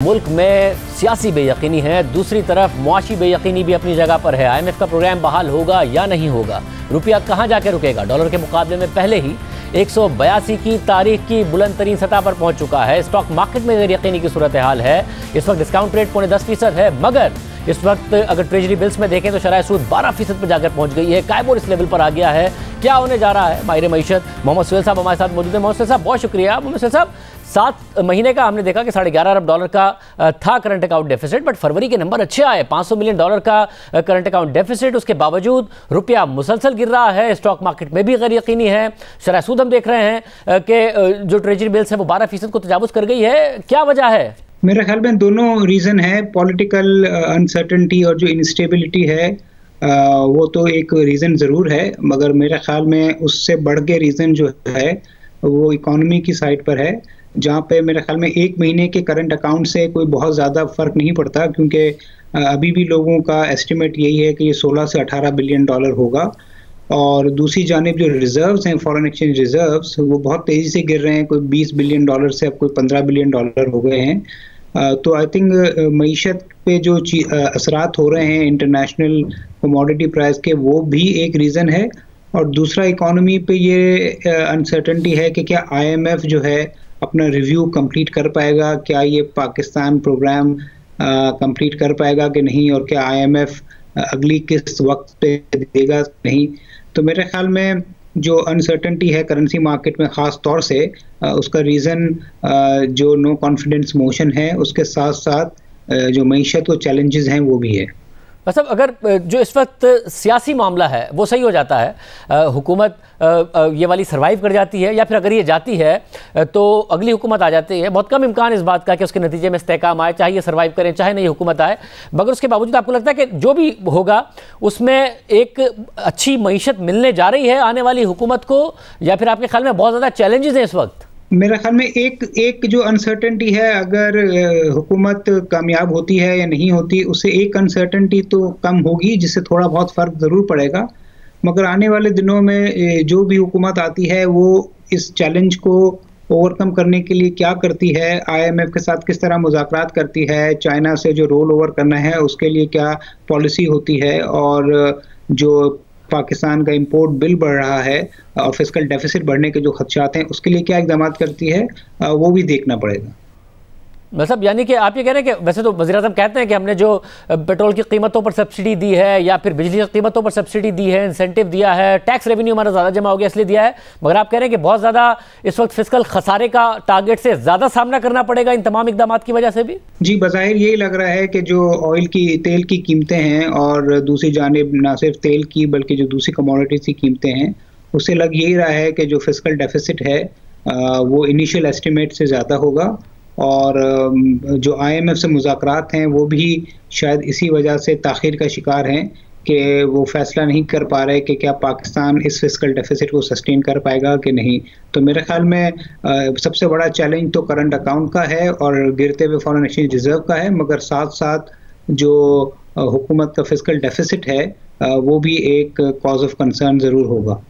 मुल्क में सियासी बेयकीनी है, दूसरी तरफ मुआशी बेयकीनी भी अपनी जगह पर है। IMF का प्रोग्राम बहाल होगा या नहीं होगा, रुपया कहां जाके रुकेगा। डॉलर के मुकाबले में पहले ही 182 की तारीख की बुलंद तरीन सतह पर पहुंच चुका है। स्टॉक मार्केट में गैर यकीनी की सूरत हाल है। इस वक्त डिस्काउंट रेट 0.10% है, मगर इस वक्त अगर ट्रेजरी बिल्स में देखें तो शरह सूद 12% पर जाकर पहुंच गई है। कायबोर इस लेवल पर आ गया है। क्या होने जा रहा है? माहिर मईशत मोहम्मद सुहेल साहब हमारे साथ मौजूद है। मोहम्मद सुहेल साहब, बहुत शुक्रिया। मोहम्मद सुहेल साहब, 7 महीने का हमने देखा कि $11.5 अरब का था करंट अकाउंट डेफिसिट, बट फरवरी के नंबर अच्छे आए। $500 मिलियन का करंट अकाउंट डेफिसिट, उसके बावजूद रुपया मुसलसल गिर रहा है। स्टॉक मार्केट में भी गैर यकीनी है। शरह सूद हम देख रहे हैं कि जो ट्रेजरी बिल्स है वो 12% को तजावुज कर गई है। क्या वजह है? मेरे ख्याल में दोनों रीज़न है। पॉलिटिकल अनसर्टेनिटी और जो इंस्टेबिलिटी है वो तो एक रीज़न ज़रूर है, मगर मेरे ख्याल में उससे बढ़ के रीज़न जो है वो इकॉनमी की साइड पर है, जहाँ पे मेरे ख्याल में 1 महीने के करंट अकाउंट से कोई बहुत ज़्यादा फ़र्क नहीं पड़ता, क्योंकि अभी भी लोगों का एस्टिमेट यही है कि ये 16 से 18 बिलियन डॉलर होगा। और दूसरी जानिब जो रिजर्व्स हैं, फॉरेन एक्सचेंज रिजर्व्स, वो बहुत तेज़ी से गिर रहे हैं। कोई 20 बिलियन डॉलर से अब कोई 15 बिलियन डॉलर हो गए हैं। तो आई थिंक मईशत पे जो असरात हो रहे हैं इंटरनेशनल कमोडिटी प्राइस के, वो भी एक रीज़न है। और दूसरा इकॉनमी पे ये अनसर्टेनिटी है कि क्या IMF जो है अपना रिव्यू कंप्लीट कर पाएगा, क्या ये पाकिस्तान प्रोग्राम कंप्लीट कर पाएगा कि नहीं, और क्या IMF अगली किस वक्त पे देगा नहीं। तो मेरे ख्याल में जो अनसर्टेनिटी है करेंसी मार्केट में ख़ास तौर से, उसका रीज़न जो नो कॉन्फिडेंस मोशन है, उसके साथ साथ जो मईशत को चैलेंजेस हैं वो भी है। मतलब अगर जो इस वक्त सियासी मामला है वो सही हो जाता है, हुकूमत ये वाली सर्वाइव कर जाती है, या फिर अगर ये जाती है तो अगली हुकूमत आ जाती है, बहुत कम इम्कान इस बात का कि उसके नतीजे में इस्तेहकाम आए, चाहे ये सर्वाइव करें चाहे नहीं हुकूमत आए, मगर उसके बावजूद आपको लगता है कि जो भी होगा उसमें एक अच्छी मईशत मिलने जा रही है आने वाली हुकूमत को, या फिर आपके ख्याल में बहुत ज़्यादा चैलेंजेस हैं इस वक्त? मेरे ख्याल में एक जो अनसर्टेनिटी है, अगर हुकूमत कामयाब होती है या नहीं होती, उससे एक अनसर्टेनिटी तो कम होगी, जिससे थोड़ा बहुत फ़र्क ज़रूर पड़ेगा। मगर आने वाले दिनों में जो भी हुकूमत आती है वो इस चैलेंज को ओवरकम करने के लिए क्या करती है, IMF के साथ किस तरह मुज़ाकरात करती है, चाइना से जो रोल ओवर करना है उसके लिए क्या पॉलिसी होती है, और जो पाकिस्तान का इंपोर्ट बिल बढ़ रहा है और फिस्कल डेफिसिट बढ़ने के जो खदशात हैं, उसके लिए क्या इक़दाम करती है, वो भी देखना पड़ेगा। मतलब यानी कि आप ये कह रहे हैं कि वैसे तो वज़ीर-ए-आज़म कहते हैं कि हमने जो पेट्रोल की कीमतों पर सब्सिडी दी है या फिर बिजली की कीमतों पर सब्सिडी दी है, इंसेंटिव दिया है, टैक्स रेवेन्यू हमारा ज़्यादा जमा हो गया इसलिए दिया है, मगर आप कह रहे हैं कि बहुत ज़्यादा इस वक्त फिस्कल खसारे का टारगेट से ज़्यादा सामना करना पड़ेगा इन तमाम इकदाम की वजह से भी? जी, बज़ाहिर यही लग रहा है कि जो तेल की कीमतें हैं, और दूसरी जानिब ना सिर्फ तेल की बल्कि जो दूसरी कमोडिटीज़ की कीमतें हैं, उससे लग यही रहा है कि जो फिस्कल डेफिसिट है वो इनिशियल एस्टिमेट से ज़्यादा होगा। और जो IMF से मुज़ाकरात हैं वो भी शायद इसी वजह से ताख़ीर का शिकार हैं कि वो फ़ैसला नहीं कर पा रहे कि क्या पाकिस्तान इस फिस्कल डेफिसिट को सस्टेन कर पाएगा कि नहीं। तो मेरे ख़्याल में सबसे बड़ा चैलेंज तो करंट अकाउंट का है और गिरते हुए फॉरेन एक्सचेंज रिज़र्व का है, मगर साथ साथ जो हुकूमत का फिस्कल डेफिसिट है वो भी एक कॉज ऑफ कंसर्न ज़रूर होगा।